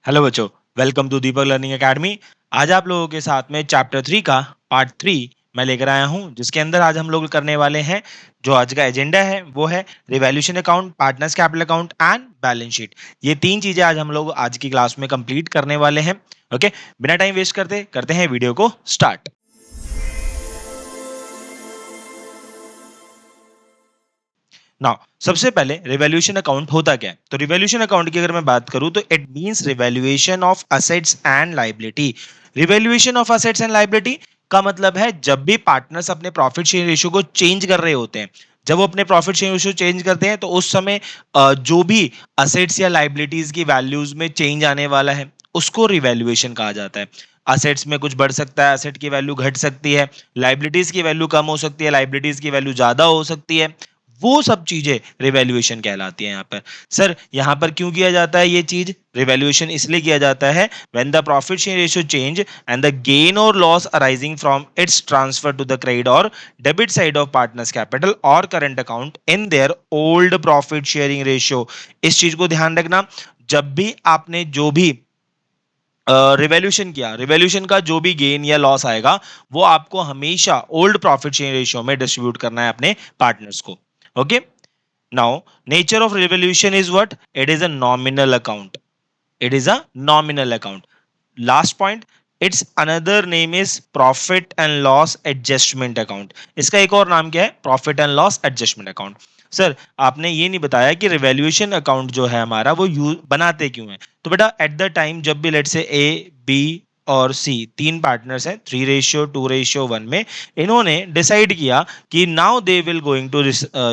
Hello बच्चों, welcome to Deepak learning academy. आज आप लोगों के साथ में चैप्टर 3 का पार्ट 3 मैं लेकर आया हूं, जिसके अंदर आज हम लोग करने वाले हैं। जो आज का एजेंडा है वो है revaluation account, partners capital account and balance sheet. ये तीन चीजें आज हम लोग आज की क्लास में कंप्लीट करने वाले हैं। ओके, बिना टाइम वेस्ट करते करते हैं वीडियो को स्टार्ट। नाउ सबसे पहले रिवैल्यूएशन अकाउंट होता क्या है? तो रिवैल्यूएशन अकाउंट की अगर मैं बात करूं तो it means revaluation of assets and liability. Revaluation of assets and liability का मतलब है जब भी पार्टनर्स अपने प्रॉफिट शेयर रेशियो को चेंज कर रहे होते हैं, जब वो अपने प्रॉफिट शेयर रेशियो चेंज करते हैं तो उस समय जो भी असेट्स या लायबिलिटीज की वैल्यूज में चेंज आने वाला है उसको रिवैल्यूएशन कहा जाता है। असेट्स में कुछ बढ़ सकता है, असेट की वैल्यू घट सकती है, लायबिलिटीज की वैल्यू कम हो सकती है, लायबिलिटीज की वैल्यू ज्यादा हो सकती है। वो सब चीजें रिवैल्यूएशन कहलाती है। यहाँ पर सर यहाँ पर क्यों किया जाता है ये चीज? रिवैल्यूएशन इसलिए किया जाता है when the profit share ratio change and the gain और loss arising from its transfer to the credit और debit side of partners capital और current account in their old profit sharing ratio. इस चीज को ध्यान रखना, जब भी आपने जो भी रिवैल्यूएशन किया, रिवैल्यूएशन का जो भी गेन या लॉस आएगा वो आपको हमेशा ओल्ड प्रॉफिट शेयर रेशियो में डिस्ट्रीब्यूट करना है अपने पार्टनर्स को। Okay, now nature of revaluation is what? It is a nominal account. It is a nominal account. Last point, it's another name is profit and loss adjustment account. इसका एक और नाम क्या है? Profit and loss adjustment account. Sir आपने ये नहीं बताया कि रिवैल्यूएशन अकाउंट जो है हमारा वो बनाते क्यों है? तो बेटा एट द टाइम जब भी लेट से ए बी और सी तीन पार्टनर्स हैं 3:2:1 में, इन्होंने डिसाइड किया कि now they will going to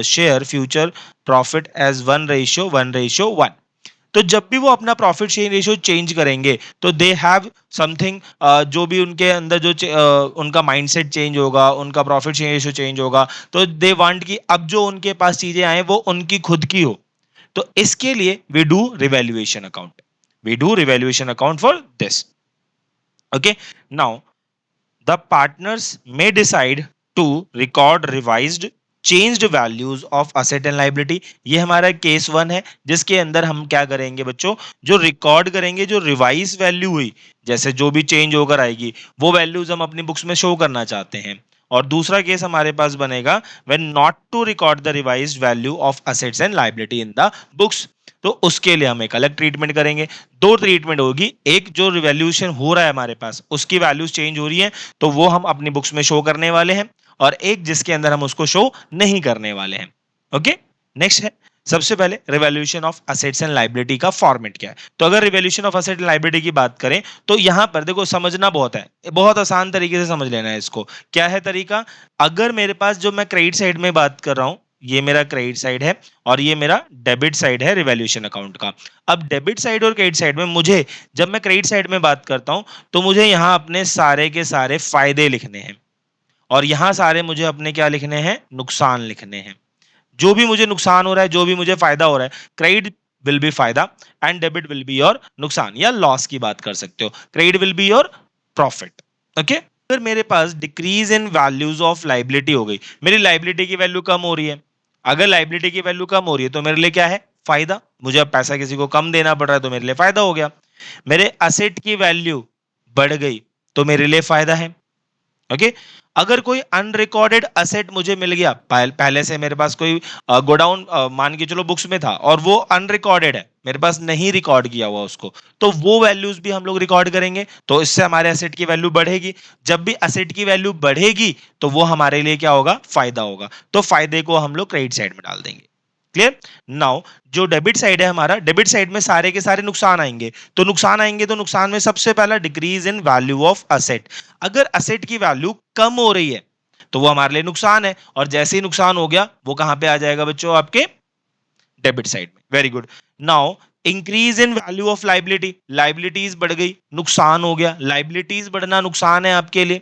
share future profit as 1:1:1। तो जब भी वो अपना प्रॉफिट शेयर रेशियो चेंज करेंगे तो दे हैव समथिंग, जो भी उनके अंदर जो उनका माइंडसेट चेंज होगा, उनका प्रॉफिट शेयर रेशियो चेंज होगा, तो दे वांट कि अब जो उनके पास चीजें आए वो उनकी खुद की हो। तो इसके लिए we do revaluation account. We do revaluation account for this. Okay, now the partners may decide to record revised changed values of asset and liability। ये हमारा केस 1 है जिसके अंदर हम क्या करेंगे बच्चों? जो रिकॉर्ड करेंगे जो रिवाइज वैल्यू हुई, जैसे जो भी चेंज होकर आएगी वो वैल्यूज हम अपनी बुक्स में शो करना चाहते हैं। और दूसरा केस हमारे पास बनेगा when not to record the revised value of assets and liability in the books। तो उसके लिए हम एक अलग ट्रीटमेंट करेंगे। दो ट्रीटमेंट होगी, एक जो रिवैल्यूएशन हो रहा है हमारे पास उसकी वैल्यूज चेंज हो रही है तो वो हम अपनी बुक्स में शो करने वाले हैं, और एक जिसके अंदर हम उसको शो नहीं करने वाले हैं। ओके, नेक्स्ट है सबसे पहले revaluation of assets and liability का फॉर्मेट क्या है। तो अगर revaluation of asset and liability की बात करें तो यहां पर देखो समझना बहुत है, बहुत आसान तरीके से समझ लेना है इसको। क्या है तरीका? अगर मेरे पास जो मैं क्रेडिट साइड में बात कर रहा हूं, ये मेरा क्रेडिट साइड है और ये मेरा डेबिट साइड है रिवैल्यूएशन अकाउंट का। अब डेबिट साइड और क्रेडिट साइड में मुझे, जब मैं क्रेडिट साइड में बात करता हूं तो मुझे यहां अपने सारे के सारे फायदे लिखने हैं, और यहां सारे मुझे अपने क्या लिखने हैं? नुकसान लिखने हैं। जो भी मुझे नुकसान हो रहा है, जो भी मुझे फायदा हो रहा है, क्रेडिट विल बी फायदा and debit will be your नुकसान या लॉस की बात कर सकते हो। Credit will be your profit. Okay, अगर मेरे पास decrease in values of liability हो गई, मेरी लाइबिलिटी की वैल्यू कम हो रही है, अगर लाइबिलिटी की वैल्यू कम हो रही है तो मेरे लिए क्या है? फायदा। मुझे अब पैसा किसी को कम देना पड़ रहा है तो मेरे लिए फायदा हो गया। मेरे असेट की वैल्यू बढ़ गई तो मेरे लिए फायदा है। ओके, अगर कोई अनरिकॉर्डेड असेट मुझे मिल गया, पहले से मेरे पास कोई गोडाउन मान के चलो बुक्स में था और वो अनरिकॉर्डेड है, मेरे पास नहीं रिकॉर्ड किया हुआ उसको, तो वो वैल्यूज भी हम लोग रिकॉर्ड करेंगे तो इससे हमारे असेट की वैल्यू बढ़ेगी। जब भी असेट की वैल्यू बढ़ेगी तो वो हमारे लिए क्या होगा? फायदा होगा। तो फायदे को हम लोग क्रेडिट साइड में डाल देंगे। क्लियर? नाउ जो डेबिट साइड है हमारा, डेबिट साइड में सारे के सारे नुकसान आएंगे। तो नुकसान आएंगे तो नुकसान में सबसे पहला decrease in value of asset. अगर असेट की वैल्यू कम हो रही है तो वो हमारे लिए नुकसान है, और जैसे ही नुकसान हो गया वो कहां पे आ जाएगा बच्चों? आपके डेबिट साइड में। Very good. Now increase in value of liability, liabilities बढ़ गई, नुकसान हो गया। लाइबिलिटीज बढ़ना नुकसान है आपके लिए।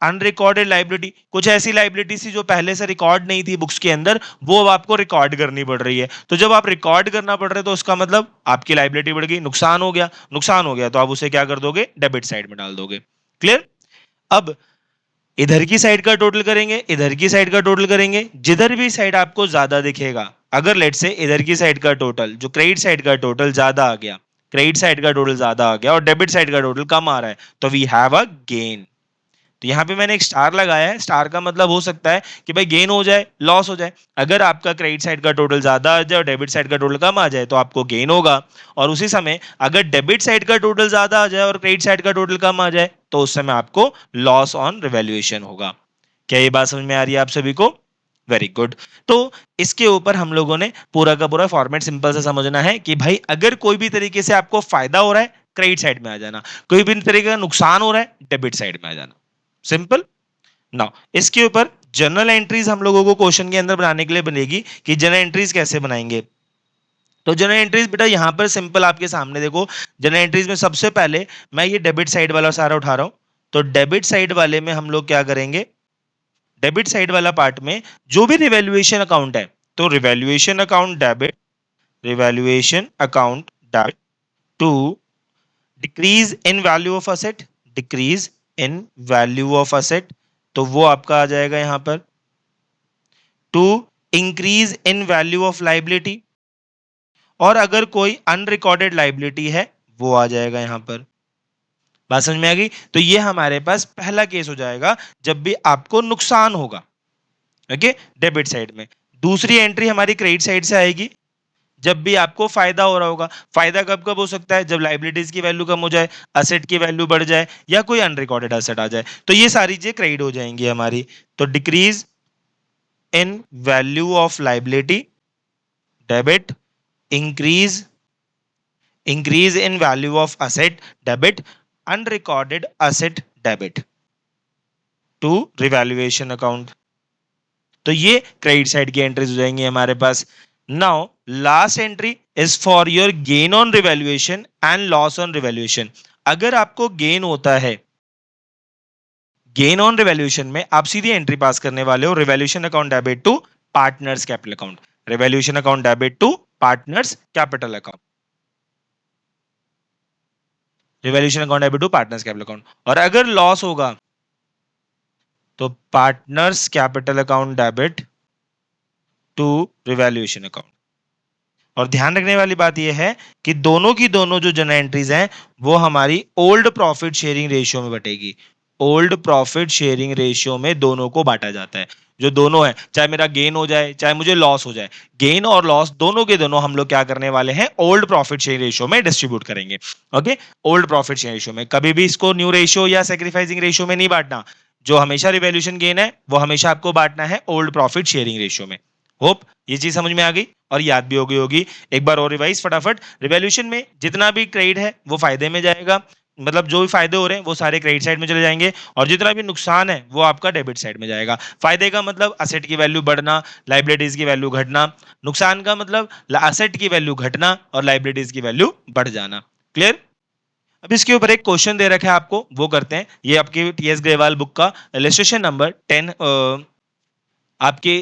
अनरिकॉर्डेड लाइबिलिटी, कुछ ऐसी लाइबिलिटी थी जो पहले से रिकॉर्ड नहीं थी बुक्स के अंदर, वो अब आपको रिकॉर्ड करनी पड़ रही है। तो जब आप रिकॉर्ड करना पड़ रहा है तो उसका मतलब आपकी लाइबिलिटी बढ़ गई, नुकसान हो गया। नुकसान हो गया तो आप उसे क्या कर दोगे? डेबिट साइड में डाल दोगे। क्लियर? अब इधर की साइड का टोटल करेंगे, इधर की साइड का टोटल करेंगे, जिधर भी साइड आपको ज्यादा दिखेगा, अगर लेट से इधर की साइड का टोटल, जो क्रेडिट साइड का टोटल ज्यादा आ गया, क्रेडिट साइड का टोटल ज्यादा आ गया और डेबिट साइड का टोटल कम आ रहा है, तो वी हैव अ गेन। तो यहाँ पे मैंने एक स्टार लगाया है, स्टार का मतलब हो सकता है कि भाई गेन हो जाए, लॉस हो जाए। अगर आपका क्रेडिट साइड का टोटल ज्यादा आ जाए और डेबिट साइड का टोटल कम आ जाए तो आपको गेन होगा, और उसी समय अगर डेबिट साइड का टोटल ज्यादा आ जाए और क्रेडिट साइड का टोटल कम आ जाए तो उस समय आपको लॉस ऑन रिवैल्यूएशन होगा। क्या ये बात समझ में आ रही है आप सभी को? Very good. तो इसके ऊपर हम लोगों ने पूरा का पूरा फॉर्मेट सिंपल से समझना है कि भाई अगर कोई भी तरीके से आपको फायदा हो रहा है क्रेडिट साइड में आ जाना, कोई भी तरीके का नुकसान हो रहा है डेबिट साइड में आ जाना। सिंपल। नाउ इसके ऊपर जर्नल एंट्रीज हम लोगों को क्वेश्चन के अंदर बनाने के लिए बनेगी कि जर्नल एंट्रीज कैसे बनाएंगे। तो जर्नल एंट्रीज बेटा यहां पर सिंपल आपके सामने देखो, जर्नल एंट्रीज में सबसे पहले मैं ये डेबिट साइड वाला सारा उठा रहा हूं। तो डेबिट साइड वाले में हम लोग क्या करेंगे, डेबिट साइड वाला पार्ट में जो भी रिवैल्यूएशन अकाउंट है, तो revaluation account debit, revaluation account debit to decrease in value of asset, decrease in value of asset, तो वो आपका आ जाएगा यहां पर। To increase in value of liability, और अगर कोई अनरिकॉर्डेड लाइबिलिटी है वो आ जाएगा यहां पर। बात समझ में आ गई? तो ये हमारे पास पहला केस हो जाएगा जब भी आपको नुकसान होगा, ओके, डेबिट साइड में। दूसरी एंट्री हमारी क्रेडिट साइड से आएगी जब भी आपको फायदा हो रहा होगा। फायदा कब कब हो सकता है? जब लाइबिलिटीज की वैल्यू कम हो जाए, असेट की वैल्यू बढ़ जाए, या कोई अनरिकॉर्डेड असेट आ जाए, तो ये सारी चीजें क्रेडिट हो जाएंगी हमारी। तो decrease in value of liability debit, increase increase in value of asset debit, unrecorded asset debit to revaluation account. तो ये क्रेडिट साइड की एंट्रीज हो जाएंगी हमारे पास। Now last entry is for your gain on revaluation and loss on revaluation. अगर आपको gain होता है, गेन ऑन रिवैल्यूएशन में आप सीधी एंट्री पास करने वाले हो, revaluation account debit to partners capital account, revaluation account debit to partners capital account, revaluation account debit to partners capital account. और अगर लॉस होगा तो partners capital account debit to revaluation account. और ध्यान रखने वाली बात यह है कि दोनों की दोनों जो जर्नल एंट्रीज हैं वो हमारी ओल्ड प्रॉफिट शेयरिंग रेशियो में बटेगी। ओल्ड प्रॉफिट शेयरिंग रेशियो में दोनों को बांटा जाता है। जो दोनों है, चाहे मेरा गेन हो जाए चाहे मुझे लॉस हो जाए, गेन और लॉस दोनों के दोनों हम लोग क्या करने वाले हैं, ओल्ड प्रॉफिट शेयरिंग रेशियो में डिस्ट्रीब्यूट करेंगे। Okay, old profit sharing ratio में, कभी भी इसको न्यू रेशियो या सेक्रीफाइसिंग रेशियो में नहीं बांटना। जो हमेशा रिवैल्यूएशन गेन है वो हमेशा आपको बांटना है ओल्ड प्रॉफिट शेयरिंग रेशियो में। होप ये चीज समझ में आ गई और याद भी हो गई होगी। एक बार और रिवाइज फटाफट। रिवैल्यूएशन में जितना भी क्रेडिट है वो फायदे में जाएगा, मतलब जो भी फायदे हो रहे हैं वो सारे क्रेडिट साइड में चले जाएंगे, और जितना भी नुकसान है वो आपका डेबिट साइड में जाएगा। फायदे का मतलब असेट की वैल्यू बढ़ना, लाइबिलिटीज की वैल्यू घटना। नुकसान का मतलब असेट की वैल्यू घटना और लाइबिलिटीज की वैल्यू बढ़ जाना। क्लियर? अब इसके ऊपर एक क्वेश्चन दे रखा है आपको, वो करते हैं। ये आपकी टीएस ग्रेवाल बुक का इलस्ट्रेशन नंबर 10, आपके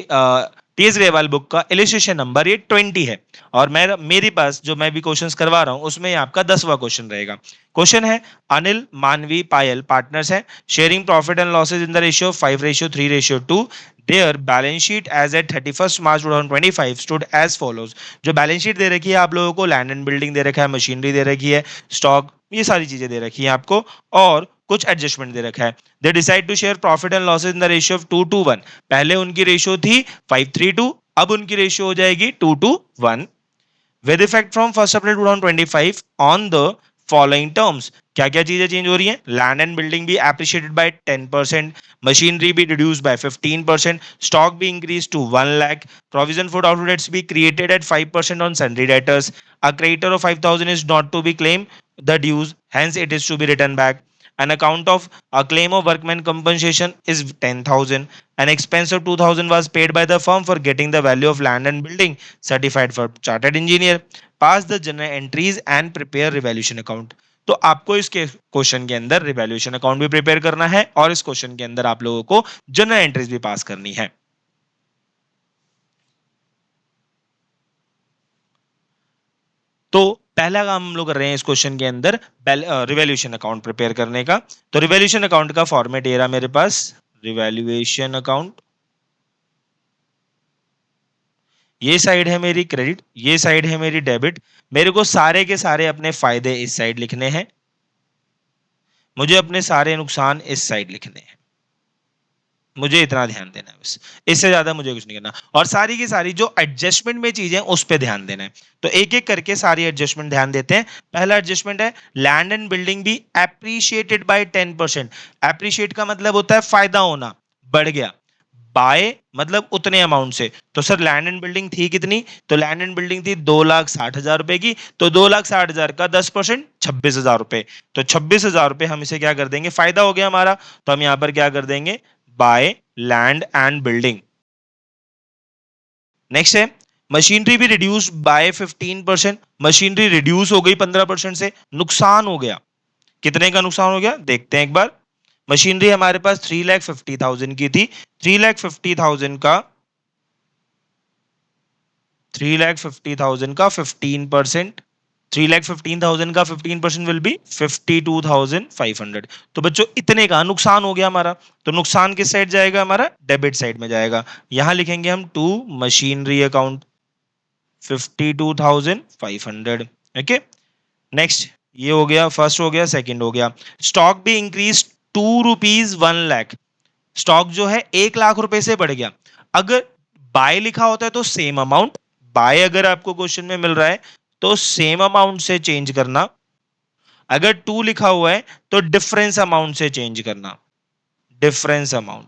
टीएस ग्रेवाल बुक का इलस्ट्रेशन नंबर ये 20 है, और मेरे पास जो मैं भी क्वेश्चंस करवा रहा हूं उसमें आपका 10वां क्वेश्चन रहेगा। क्वेश्चन है, अनिल, मानवी, पायल पार्टनर्स हैं, sharing profit and losses in the ratio 5:3:2। Their balance sheet as at 31 March 2025 stood as follows. जो बैलेंस शीट दे रखी है आप लोगों को, लैंड एंड बिल्डिंग दे रखा है, मशीनरी दे रखी है, स्टॉक, ये सारी चीजें दे रखी है आपको, और कुछ एडजस्टमेंट दे रखा है। They decide to share profit and losses in the ratio of 2:1। पहले उनकी रेशियो थी 5:3:2, अब उनकी रेशियो हो जाएगी 2:1। With effect from 1 April 2025 on the following terms. क्या क्या चीजें चेंज हो रही हैं? लैंड एंड बिल्डिंग भी एप्रिशिएटेड बाय 10%, मशीनरी भी रिड्यूस्ड बाय 15%, स्टॉक भी increase to 1 lakh, provision for outlets भी created at 5% on sundry debtors. A creditor of 5,000 is not to be claimed the dues, hence it is to be written back. An account of a claim of workman compensation is 10,000. An expense of 2,000 was paid by the firm for getting the value of land and building certified for chartered engineer. Pass the journal entries and prepare revaluation account. तो आपको इसके question के अंदर revaluation account भी prepare करना है और इस क्वेश्चन के अंदर आप लोगों को जर्नल एंट्रीज भी पास करनी है। तो पहला काम हम लोग कर रहे हैं इस क्वेश्चन के अंदर रिवैल्यूएशन अकाउंट प्रिपेयर करने का। तो रिवैल्यूएशन अकाउंट का फॉर्मेट ये रहा मेरे पास, रिवैल्यूएशन अकाउंट ये साइड है मेरी क्रेडिट, ये साइड है मेरी डेबिट। मेरे को सारे के सारे अपने फायदे इस साइड लिखने हैं, मुझे अपने सारे नुकसान इस साइड लिखने हैं। मुझे इतना ध्यान देना है बस, इससे ज्यादा मुझे कुछ नहीं करना। और सारी की सारी जो एडजस्टमेंट में चीजें उस पर ध्यान देना है। तो एक एक करके सारी एडजस्टमेंट ध्यान देते हैं। पहला एडजस्टमेंट है लैंड एंड बिल्डिंग भी एप्रिशिएटेड बाय 10%। एप्रिशिएट का मतलब होता है फायदा होना, बढ़ गया। बाय मतलब उतने अमाउंट से। तो सर लैंड एंड बिल्डिंग थी कितनी, तो लैंड एंड बिल्डिंग थी 2,60,000 रुपए की। तो 2,60,000 का 10% 26,000 रुपए। तो 26,000 रुपए हम इसे क्या कर देंगे, फायदा हो गया हमारा। तो हम यहां पर क्या कर देंगे, by land and building. Next है मशीनरी भी रिड्यूस बाय 15%। मशीनरी रिड्यूस हो गई 15% से, नुकसान हो गया। कितने का नुकसान हो गया देखते हैं एक बार। मशीनरी हमारे पास 3,50,000 की थी। 3,50,000 का 3,50,000 का 15%, 3,15,000 का 15% विल बी 52,500। तो बच्चों इतने का नुकसान हो गया हमारा। तो नुकसान किस साइड जाएगा, हमारा डेबिट साइड में जाएगा। यहां लिखेंगे हम to machinery account 52,500। Okay, next ये हो गया, फर्स्ट हो गया, सेकंड हो गया। स्टॉक भी इंक्रीज ₹2 1 लाख। स्टॉक जो है 1 लाख रुपए से बढ़ गया। अगर बाय लिखा होता है तो सेम अमाउंट, बाय अगर आपको क्वेश्चन में मिल रहा है तो सेम अमाउंट से चेंज करना। अगर टू लिखा हुआ है तो डिफरेंस अमाउंट से चेंज करना, डिफरेंस अमाउंट।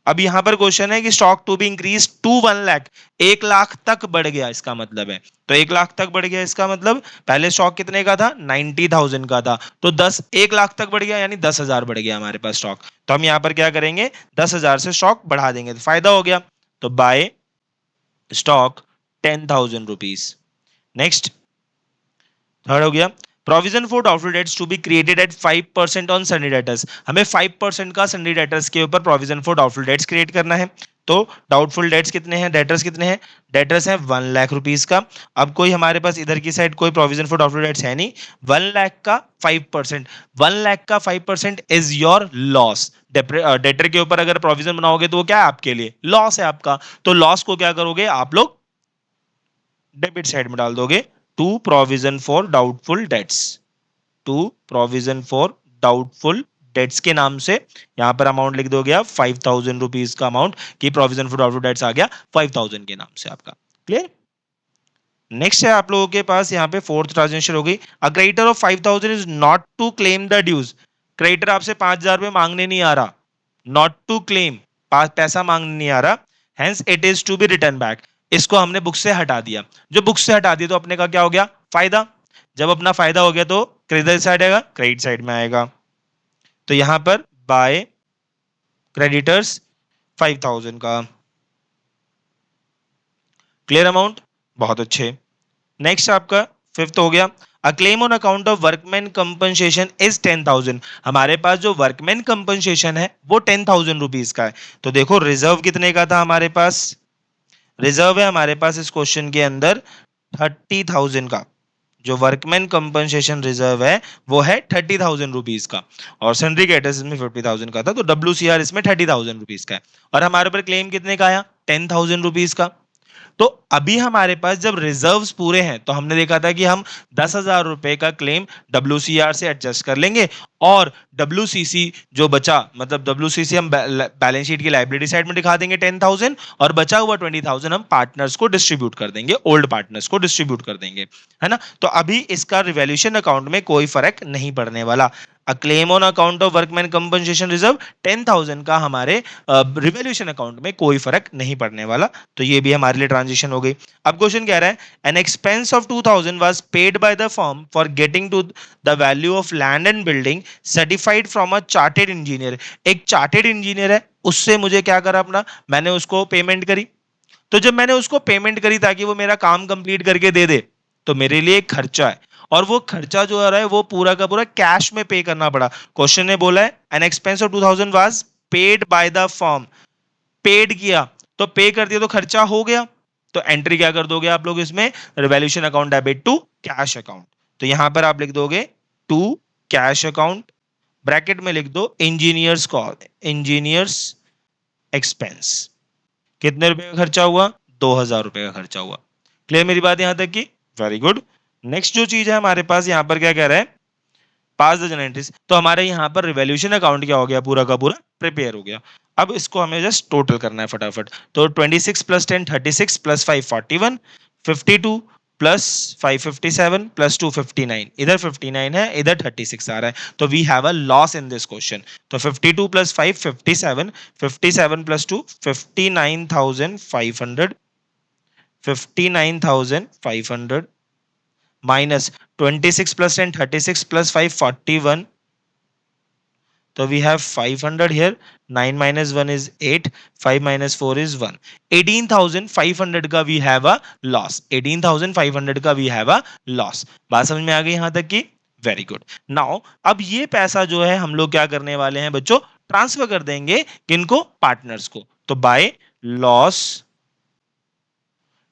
अब यहां पर क्वेश्चन है कि stock to be increase to 1 lakh, 1 lakh तक बढ़ गया इसका मतलब है। तो 1 लाख तक बढ़ गया इसका मतलब पहले स्टॉक कितने का था, 90,000 का था। तो 1 लाख तक बढ़ गया यानी 10,000 बढ़ गया हमारे पास स्टॉक। तो हम यहां पर क्या करेंगे, 10,000 से स्टॉक बढ़ा देंगे तो फायदा हो गया। तो by stock 10,000 rupees. Next third हो गया provision for doubtful debts to be created at 5% on sundry debtors. हमें 5% का सन्नी डेटर्स के ऊपर provision for doubtful debts create करना है। तो डाउटफुल डेट्स कितने हैं, डेटर्स कितने हैं, डेटर्स हैं 1 लाख रुपीज का। अब कोई हमारे पास इधर की साइड कोई प्रोविजन फॉर डाउटफुल डेट्स है नहीं। 1 लाख का 5%, 1 लाख का 5% इज योर लॉस। डेटर के ऊपर अगर प्रोविजन बनाओगे तो वो क्या है, आपके लिए लॉस है आपका। तो लॉस को क्या करोगे आप लोग, डेबिट साइड में डाल दोगे। To provision for doubtful debts, to provision for doubtful debts के नाम से यहां पर अमाउंट लिख दोगे आप 5,000 रुपीज का अमाउंट, की प्रोविजन फॉर डाउटफुल डेट्स आ गया 5,000 के नाम से आपका। क्लियर। नेक्स्ट है आप लोगों के पास यहाँ पे फोर्थ ट्रांजेक्शन हो गई। A creditor of 5,000 is not to claim the dues. Creditor आपसे 5,000 रुपए मांगने नहीं आ रहा, नॉट टू क्लेम, पैसा मांगने नहीं आ रहा। Hence it is to be return back. इसको हमने बुक से हटा दिया। जो बुक से हटा दिया तो अपने का क्या हो गया, फायदा। जब अपना फायदा हो गया तो क्रेडिट साइड आएगा, क्रेडिट साइड में आएगा। तो यहां पर बाय क्रेडिटर्स 5,000 का क्लियर अमाउंट, बहुत अच्छे। नेक्स्ट आपका फिफ्थ हो गया a claim on account of workman compensation is 10,000। हमारे पास जो वर्कमैन कंपनसेशन है वो 10,000 रुपीज का है। तो देखो रिजर्व कितने का था हमारे पास, रिजर्व है हमारे पास इस क्वेश्चन के अंदर 30,000 का। जो वर्कमैन कंपनसेशन रिजर्व है वो है 30,000 रुपीज का। और सन्ड्री क्रेडिटर्स इसमें 50,000 का था, तो WCR इसमें 30,000 रुपीज का है। और हमारे ऊपर क्लेम कितने का आया, 10,000 रुपीज का। तो अभी हमारे पास जब रिजर्व्स पूरे हैं तो हमने देखा था कि हम 10,000 रुपए का क्लेम WCR से एडजस्ट कर लेंगे। और WCC जो बचा, मतलब WCC हम बैलेंस शीट की लाइबिलिटी साइड में दिखा देंगे 10,000, और बचा हुआ 20,000 हम पार्टनर्स को डिस्ट्रीब्यूट कर देंगे, ओल्ड पार्टनर्स को डिस्ट्रीब्यूट कर देंगे, है ना। तो अभी इसका रिवैल्यूएशन अकाउंट में कोई फर्क नहीं पड़ने वाला। A claim on account of workman compensation reserve 10,000 का हमारे रिवैल्यूएशन अकाउंट में कोई फर्क नहीं पड़ने वाला। तो ये भी हमारे लिए ट्रांजिशन हो गई। अब क्वेश्चन कह रहा है an expense of 2,000 was paid by the firm for getting to the value of land and building certified from a chartered engineer. एक चार्टेड इंजीनियर है, उससे मुझे क्या करा अपना, मैंने उसको पेमेंट करी। तो जब मैंने उसको पेमेंट करी ताकि वो मेरा काम कंप्लीट करके दे दे, तो मेरे लिए एक खर्चा है। और वो खर्चा जो आ रहा है वो पूरा का पूरा कैश में पे करना पड़ा। क्वेश्चन ने बोला है an expense of 2,000 was paid by the firm. Paid किया तो पे कर दिया तो खर्चा हो गया। तो एंट्री क्या कर दोगे आप लोग इसमें, revaluation account debit to cash account. तो यहां पर आप लिख दोगे टू कैश अकाउंट, ब्रैकेट में लिख दो इंजीनियर्स एक्सपेंस। कितने रुपए का खर्चा हुआ, 2000 रुपए का खर्चा हुआ। क्लियर मेरी बात यहां तक की? Very good. नेक्स्ट जो चीज है हमारे पास यहाँ पर क्या कह रहा है, पास द जनरल एंट्रीज। तो हमारे यहाँ पर रिवैल्यूएशन अकाउंट क्या हो गया, पूरा का पूरा प्रिपेयर हो गया। अब इसको हमें जस्ट टोटल करना है फटाफट। तो 26 प्लस 10 36 प्लस 5 41, 52 प्लस 5 57 प्लस 2 59, इधर 59 है इधर 36 आ रहा है, तो we have a loss in this question. तो 52 plus 5 57, 57 plus 2 59,500, 59,500 minus 26 plus 10 36 plus 5 41. So we have 500 here. 9 minus 1 is 8. 5 minus 4 is 1. 18,500 का we have a loss. 18,500 का we have a loss. बात समझ में आ गई यहां तक की? Very good. नाउ अब ये पैसा जो है हम लोग क्या करने वाले हैं बच्चों, ट्रांसफर कर देंगे किनको, पार्टनर्स को। तो by loss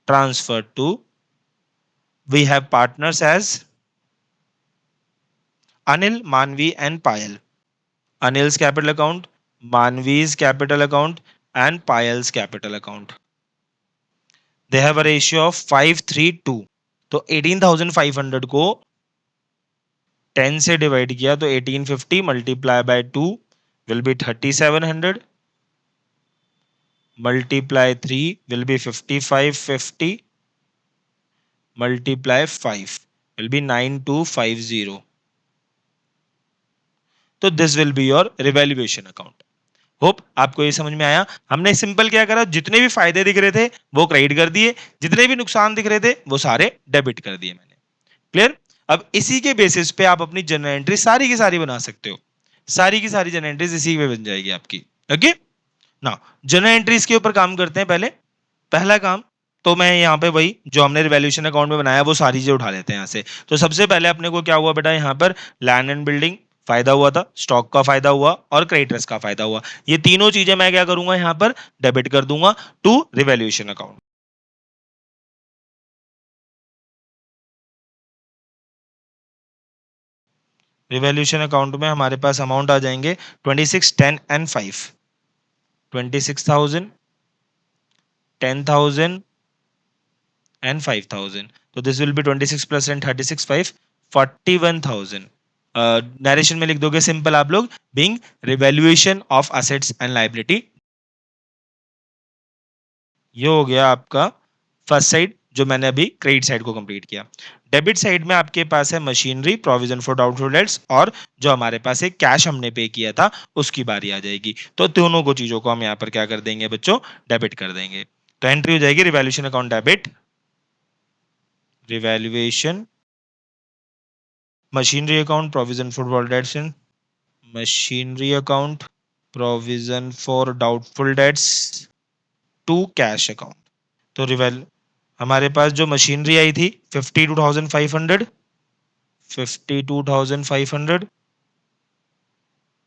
transfer to, we have partners as Anil, Manvi and Payal. Anil's capital account, Manvi's capital account and Payal's capital account. They have a ratio of 5:3:2. तो 18,500 को 10 से डिवाइड किया तो 1850 multiply by 2 will be 3700, multiply 3 will be 5550, multiply 5 will be 9250. तो this will be your revaluation account. Hope आपको ये समझ में आया। हमने सिंपल क्या करा, जितने भी फायदे दिख रहे थे वो क्रेडिट कर दिए, जितने भी नुकसान दिख रहे थे वो सारे डेबिट कर दिए मैंने। क्लियर? अब इसी के बेसिस पे आप अपनी जनरल एंट्री सारी की सारी बना सकते हो, सारी की सारी जनरल एंट्रीज इसी पे बन जाएगी आपकी। ओके ना, जनरल एंट्रीज के ऊपर काम करते हैं। पहले पहला काम तो मैं यहाँ पे वही जो हमने रिवैल्यूएशन अकाउंट में बनाया वो सारी चीजें उठा लेते हैं यहाँ से। तो सबसे पहले अपने को क्या हुआ बेटा, यहाँ पर लैंड एंड बिल्डिंग फायदा हुआ था, स्टॉक का फायदा हुआ और क्रेडिटर्स का फायदा हुआ। ये तीनों चीजें मैं क्या करूंगा, यहाँ पर डेबिट कर दूंगा to revaluation account. Revaluation account में हमारे पास अमाउंट आ जाएंगे 26 10 and 5, 26,000 10,000 and 5,000. So this will be 26 plus and 36 5 41,000. Narration में लिख दोगे सिंपल आप लोग, being revaluation of assets and liability. ये हो गया आपका फर्स्ट साइड जो मैंने अभी क्रेडिट साइड को कंप्लीट किया। डेबिट साइड में आपके पास है machinery, provision for doubtful dates और जो हमारे पास एक कैश हमने पे किया था उसकी बारी आ जाएगी। तो दोनों को चीजों को हम यहाँ पर क्या कर देंगे बच्चों, डेबिट कर देंगे। तो एंट्री हो जाएगी revaluation account debit, revaluation, machinery account, provision for doubtful debts, machinery account, provision for doubtful debts to cash account. तो रिवैल हमारे पास जो मशीनरी आई थी 52,500, 52,500,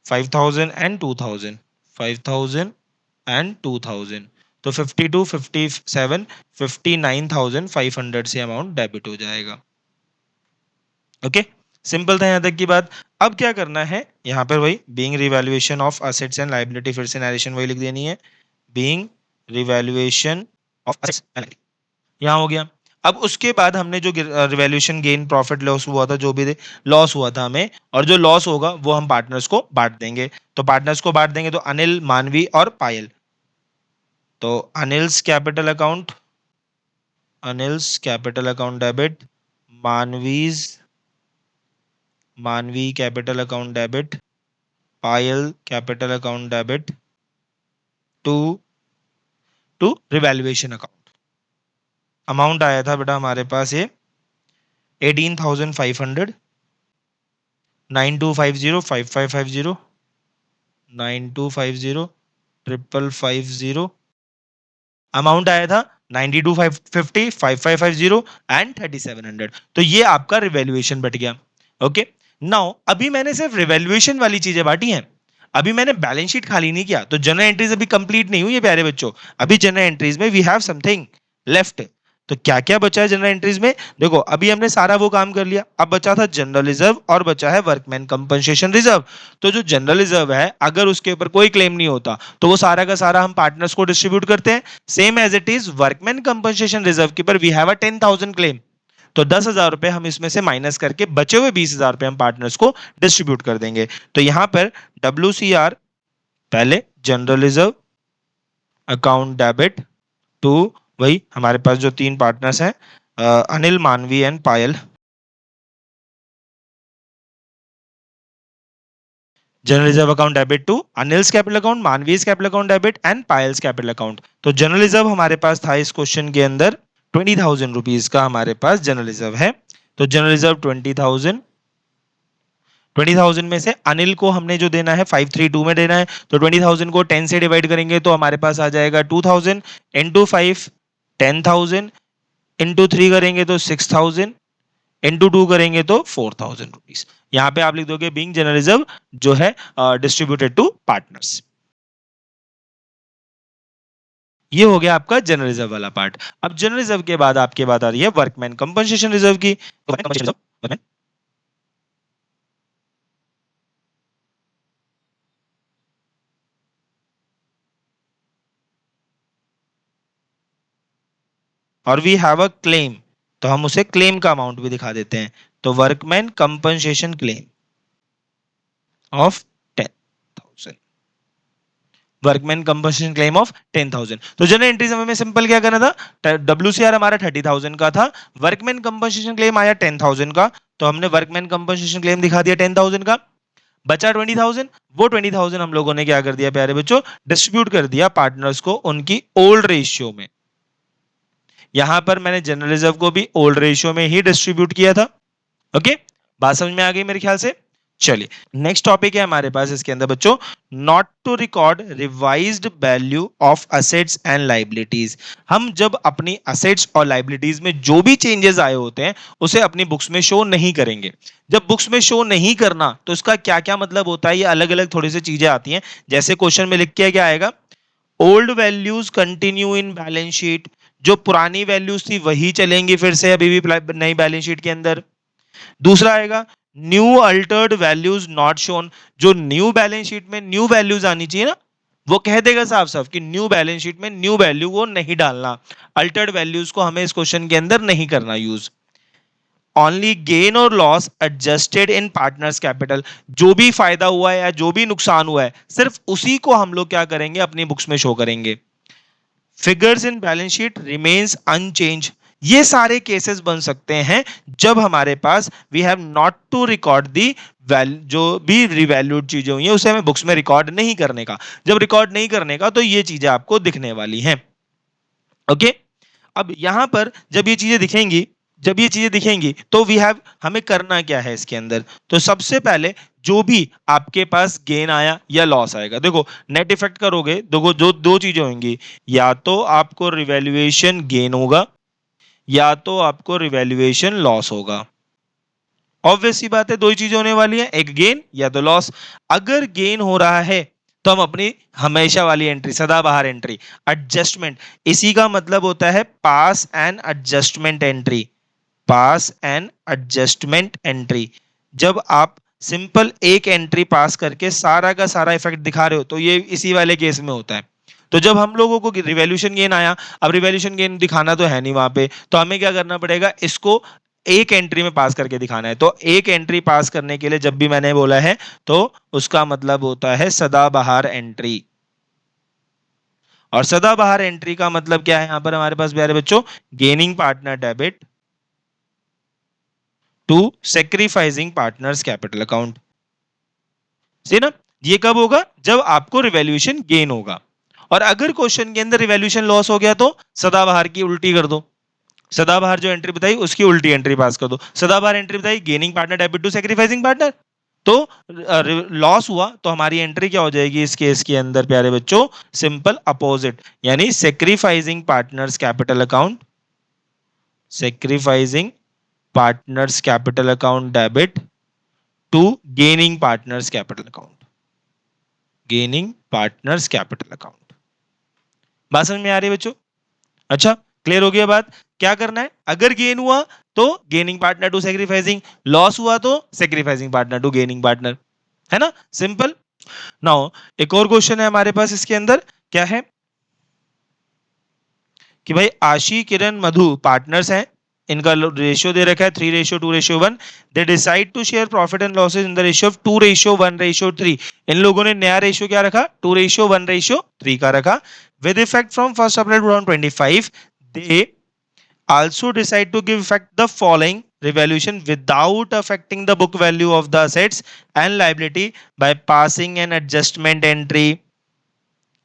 5,000 एंड 2,000, 5,000 एंड 2,000। तो 52 57 59,500 से अमाउंट डेबिट हो जाएगा। ओके सिंपल था यहां तक की बात। अब क्या करना है, यहां पर वही being revaluation of assets and liability, फिर से नरेशन वही लिख देनी है, being revaluation of assets and liability, यहां हो गया। अब उसके बाद हमने जो रिवैल्यूएशन गेन प्रॉफिट लॉस हुआ था, जो भी लॉस हुआ था हमें, और जो लॉस होगा वो हम पार्टनर्स को बांट देंगे। तो पार्टनर्स को बांट देंगे तो अनिल, मानवी और पायल। तो Anil's capital account, Anil's capital account debit, Manvi capital account debit, Payal capital account debit to revaluation account. Amount आया था बेटा हमारे पास ये 18,500, 9250 5550, 9250 55550। अमाउंट आया था 9250 5550 एंड 3700। तो ये आपका रिवैल्यूएशन बट गया। ओके नाउ अभी मैंने सिर्फ रिवैल्यूएशन वाली चीजें बांटी हैं, अभी मैंने बैलेंस शीट खाली नहीं किया। तो जनरल एंट्रीज अभी कंप्लीट नहीं हुई है प्यारे बच्चों, अभी जनरल एंट्रीज में वी हैव समथिंग लेफ्ट। तो क्या क्या बचा है जनरल एंट्रीज में? देखो अभी हमने सारा वो काम कर लिया, अब बचा था जनरल रिजर्व और बचा है वर्कमैन कंपनसेशन रिजर्व। तो जो जनरल रिजर्व है अगर उसके ऊपर कोई क्लेम नहीं होता तो वो सारा का सारा हम पार्टनर्स को डिस्ट्रीब्यूट करते हैं। Same as it is workman compensation reserve के ऊपर वी हैव अ 10,000 क्लेम, तो 10,000 रुपए हम इसमें से माइनस करके बचे हुए 20,000 रुपए हम पार्टनर्स को डिस्ट्रीब्यूट कर देंगे। तो यहां पर WCR पहले general reserve account debit to, वही हमारे पास जो तीन पार्टनर्स हैं Anil, Manvi and Payal. General reserve account debit to Anil's capital account, Manvi's capital account debit and Payal's capital account. तो जनरल रिजर्व हमारे पास था इस क्वेश्चन के अंदर 20,000 रुपीज का हमारे पास जनरल रिजर्व है। तो जनरल रिजर्व 20,000, 20,000 में से अनिल को हमने जो देना है 532 में देना है, तो 20,000 को 10 से डिवाइड करेंगे तो हमारे पास आ जाएगा 2,000 इंटू 5 10,000 इंटू 3 करेंगे तो 6,000 इंटू 2 करेंगे तो 4,000 रुपीज। यहां पे आप लिख दोगे बीइंग जनरल रिजर्व जो है डिस्ट्रीब्यूटेड टू पार्टनर्स। ये हो गया आपका जनरल रिजर्व वाला पार्ट। अब जनरल रिजर्व के बाद आपके बात आ रही है वर्कमैन कंपनसेशन रिजर्व की। तो वर्कमैन कंपनसेशन रिजर्व, वर्कमैन, और वी हैव अ क्लेम, तो हम उसे क्लेम का अमाउंट भी दिखा देते हैं। तो workman compensation claim of 10,000, workman compensation claim of 10,000। तो जनरल एंट्रीज में सिंपल क्या करना था, WCR हमारा 30,000 का था, वर्कमैन कंपनसेशन क्लेम आया 10,000 का, तो हमने वर्कमैन कंपनसेशन क्लेम दिखा दिया 10,000 का। बचा 20,000, वो 20,000 हम लोगों ने क्या कर दिया प्यारे बच्चों, डिस्ट्रीब्यूट कर दिया पार्टनर्स को उनकी ओल्ड रेशियो में। यहां पर मैंने जनरल रिजर्व को भी ओल्ड रेशियो में ही डिस्ट्रीब्यूट किया था। ओके, बात समझ में आ गई मेरे ख्याल से। चलिए नेक्स्ट टॉपिक है हमारे पास इसके अंदर बच्चों, not to record revised value of assets and liabilities. हम जब अपनी असेट्स और लाइबिलिटीज में जो भी चेंजेस आए होते हैं उसे अपनी बुक्स में शो नहीं करेंगे। जब बुक्स में शो नहीं करना तो इसका क्या क्या मतलब होता है, ये अलग अलग थोड़ी सी चीजें आती हैं। जैसे क्वेश्चन में लिख के क्या आएगा, old values continue in balance sheet, जो पुरानी वैल्यूज थी वही चलेंगी फिर से अभी भी नई बैलेंस शीट के अंदर। दूसरा आएगा new Altered values not shown, जो न्यू बैलेंस शीट में न्यू वैल्यूज आनी चाहिए ना, वो कह देगा साफ साफ कि न्यू बैलेंस शीट में न्यू वैल्यू वो नहीं डालना, अल्टर्ड वैल्यूज को हमें इस क्वेश्चन के अंदर नहीं करना यूज। ओनली गेन और loss adjusted in partners capital, जो भी फायदा हुआ है या जो भी नुकसान हुआ है सिर्फ उसी को हम लोग क्या करेंगे अपनी बुक्स में शो करेंगे। Figures in balance sheet remains unchanged, ये सारे केसेस बन सकते हैं जब हमारे पास we have not to record the value, जो भी रिवैल्यूड चीजें हुई हैं उसे हमें बुक्स में रिकॉर्ड नहीं करने का। जब रिकॉर्ड नहीं करने का तो ये चीजें आपको दिखने वाली हैं। ओके, अब यहां पर जब ये चीजें दिखेंगी, जब ये चीजें दिखेंगी तो वी हैव, हमें करना क्या है इसके अंदर, तो सबसे पहले जो भी आपके पास गेन आया या लॉस आएगा, देखो नेट इफेक्ट करोगे, देखो जो दो चीजें होंगी, या तो आपको रिवैल्यूएशन गेन होगा या तो आपको रिवैल्यूएशन लॉस होगा। ऑब्वियस सी बात है, दो ही चीजें होने वाली हैं, एक गेन या तो लॉस। अगर गेन हो रहा है तो हम अपनी हमेशा वाली एंट्री, सदाबहार एंट्री, एडजस्टमेंट, इसी का मतलब होता है pass and adjustment entry, pass and adjustment entry. जब आप सिंपल एक एंट्री पास करके सारा का सारा इफेक्ट दिखा रहे हो तो ये इसी वाले केस में होता है। तो जब हम लोगों को रिवैल्यूएशन गेन आया, अब रिवैल्यूएशन गेन दिखाना तो है नहीं वहां पे, तो हमें क्या करना पड़ेगा, इसको एक एंट्री में पास करके दिखाना है। तो एक एंट्री पास करने के लिए जब भी मैंने बोला है तो उसका मतलब होता है सदाबहार एंट्री। और सदाबहार एंट्री का मतलब क्या है यहां पर हमारे पास प्यारे बच्चों, gaining partner debit to sacrificing partners capital account. सही ना, ये कब होगा, जब आपको रिवैल्यूएशन गेन होगा। और अगर क्वेश्चन के अंदर रिवैल्यूएशन लॉस हो गया तो सदाबहार की उल्टी कर दो, सदाबहार जो एंट्री बताई उसकी उल्टी एंट्री पास कर दो। सदाबहार एंट्री बताई gaining partner debit to sacrificing partner, तो लॉस हुआ तो हमारी एंट्री क्या हो जाएगी इस केस के अंदर प्यारे बच्चों, सिंपल अपोजिट, यानी sacrificing partners capital account, sacrificing partners capital account debit to gaining partners capital account, gaining partners capital account. बात समझ में आ रही है बच्चों? अच्छा, क्लियर हो गया बात। क्या करना है, अगर गेन हुआ तो gaining partner to sacrificing, loss हुआ तो sacrificing partner to gaining partner, है ना, सिंपल। नाउ एक और क्वेश्चन है हमारे पास इसके अंदर, क्या है कि भाई आशी किरण मधु पार्टनर्स हैं, इनका रेशियो दे रखा है 3:2:1, they decide to share profit and losses in the ratio of 2:1:3। इन लोगों ने नया रेशियो क्या रखा, 2:1:3 का रखा। With effect from 1 April 2025 they also decide to give effect the following revaluation without affecting the book value of the assets and liability by passing an adjustment entry।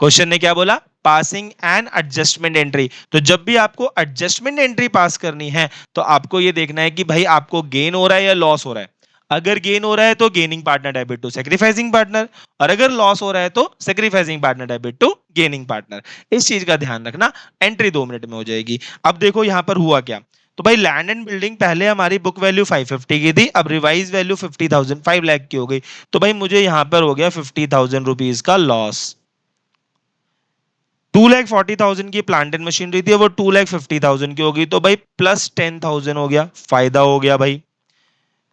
Question ने क्या बोला, पासिंग एंड एडजस्टमेंट एंट्री। तो जब भी आपको adjustment entry पास करनी है तो आपको ये देखना है कि भाई आपको गेन हो रहा है या लॉस हो रहा है। अगर गेन हो रहा है तो gaining partner debit to sacrificing partner, और अगर लॉस हो रहा है तो sacrificing partner debit to gaining partner. इस चीज का ध्यान रखना, एंट्री 2 मिनट में हो जाएगी। अब देखो यहां पर हुआ क्या, तो भाई लैंड एंड बिल्डिंग पहले हमारी बुक वैल्यू 550 की थी, अब रिवाइज वैल्यू 50,000 5 लाख की हो गई, तो भाई मुझे यहां पर हो गया 50,000 रुपीज का लॉस। 2,40,000 की प्लांट एंड मशीनरी थी, वो 2,50,000 की होगी, तो भाई प्लस 10,000 हो गया, फायदा हो गया भाई।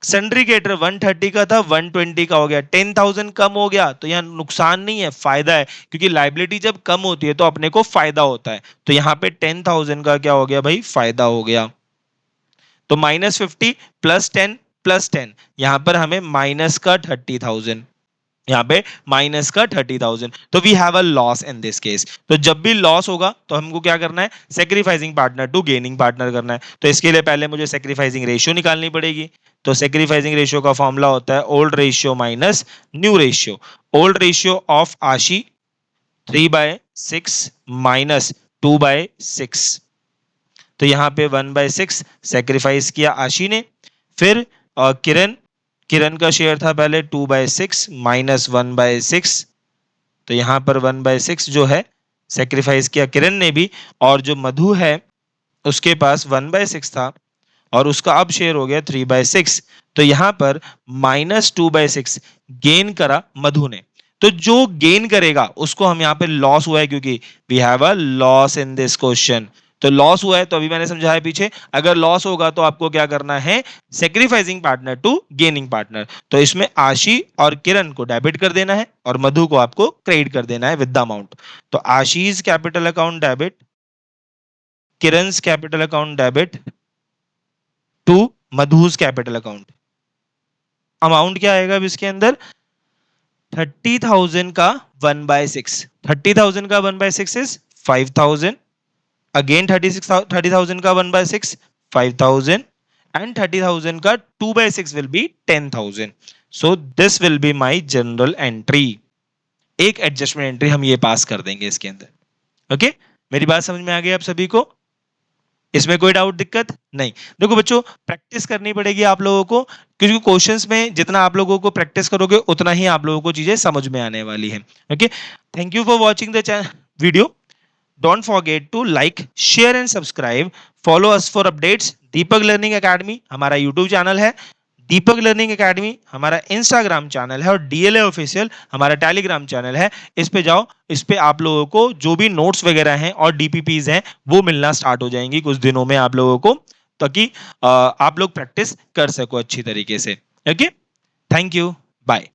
सन्ड्री क्रेडिटर 130 का था, 120 का हो गया, 10,000 कम हो गया, तो यहाँ नुकसान नहीं है, फायदा है, क्योंकि लाइबिलिटी जब कम होती है तो अपने को फायदा होता है। तो यहाँ पे 10,000 का क्या हो गया भाई, फायदा हो गया। तो -50 +10 यहाँ पर हमें माइनस का 30,000, यहाँ पे माइनस का 30,000, तो we have a loss in this case. तो जब भी लॉस होगा तो हमको क्या करना है, sacrificing partner to gaining partner करना है। तो इसके लिए पहले मुझे सेक्रीफाइसिंग रेशियो निकालनी पड़ेगी। तो सेक्रीफाइसिंग रेशियो का फॉर्मूला होता है old ratio minus new ratio. Old ratio of आशी 3/6 माइनस 2/6, तो यहाँ पे 1/6 सेक्रीफाइस किया आशी ने। फिर किरण किरण का शेयर था पहले 2/6 माइनस 1/6, तो यहाँ पर 1/6 जो है सेक्रीफाइस किया किरण ने भी, और जो मधु है उसके पास 1/6 था और उसका अब शेयर हो गया 3/6, तो यहाँ पर -2/6 गेन करा मधु ने। तो जो गेन करेगा उसको हम यहाँ पे लॉस हुआ है, क्योंकि we have a loss in this question. तो लॉस हुआ है, तो अभी मैंने समझाया पीछे, अगर लॉस होगा तो आपको क्या करना है, sacrificing partner to gaining partner. तो इसमें आशी और किरण को डेबिट कर देना है और मधु को आपको क्रेडिट कर देना है विद द अमाउंट। तो Ashi's capital account debit, Kiran capital account debit to Madhu's capital account. Amount क्या आएगा अब इसके अंदर, 30,000 का 1/6, 30,000 का 1/6 इज 5,000, अगेन 30,000 का 1/6 5,000, and 30,000 का 2/6 will be 10,000. So this will be my general entry. एक एडजस्टमेंट एंट्री हम ये पास कर देंगे इसके अंदर। ओके, मेरी बात समझ में आ गई आप सभी को, इसमें कोई डाउट दिक्कत नहीं। देखो बच्चों, प्रैक्टिस करनी पड़ेगी आप लोगों को, क्योंकि क्वेश्चंस में जितना आप लोगों को प्रैक्टिस करोगे उतना ही आप लोगों को चीजें समझ में आने वाली है। Okay, thank you for watching the video. Don't forget to like, share and subscribe. Follow us for updates. Deepak learning academy हमारा यूट्यूब चैनल है, दीपक लर्निंग एकेडमी हमारा इंस्टाग्राम चैनल है, और डीएलए ऑफिशियल हमारा टेलीग्राम चैनल है। इस पे जाओ, इस पे आप लोगों को जो भी नोट्स वगैरह हैं और डीपीपीज हैं वो मिलना स्टार्ट हो जाएंगी कुछ दिनों में आप लोगों को, ताकि आप लोग प्रैक्टिस कर सको अच्छी तरीके से। Okay, thank you, bye.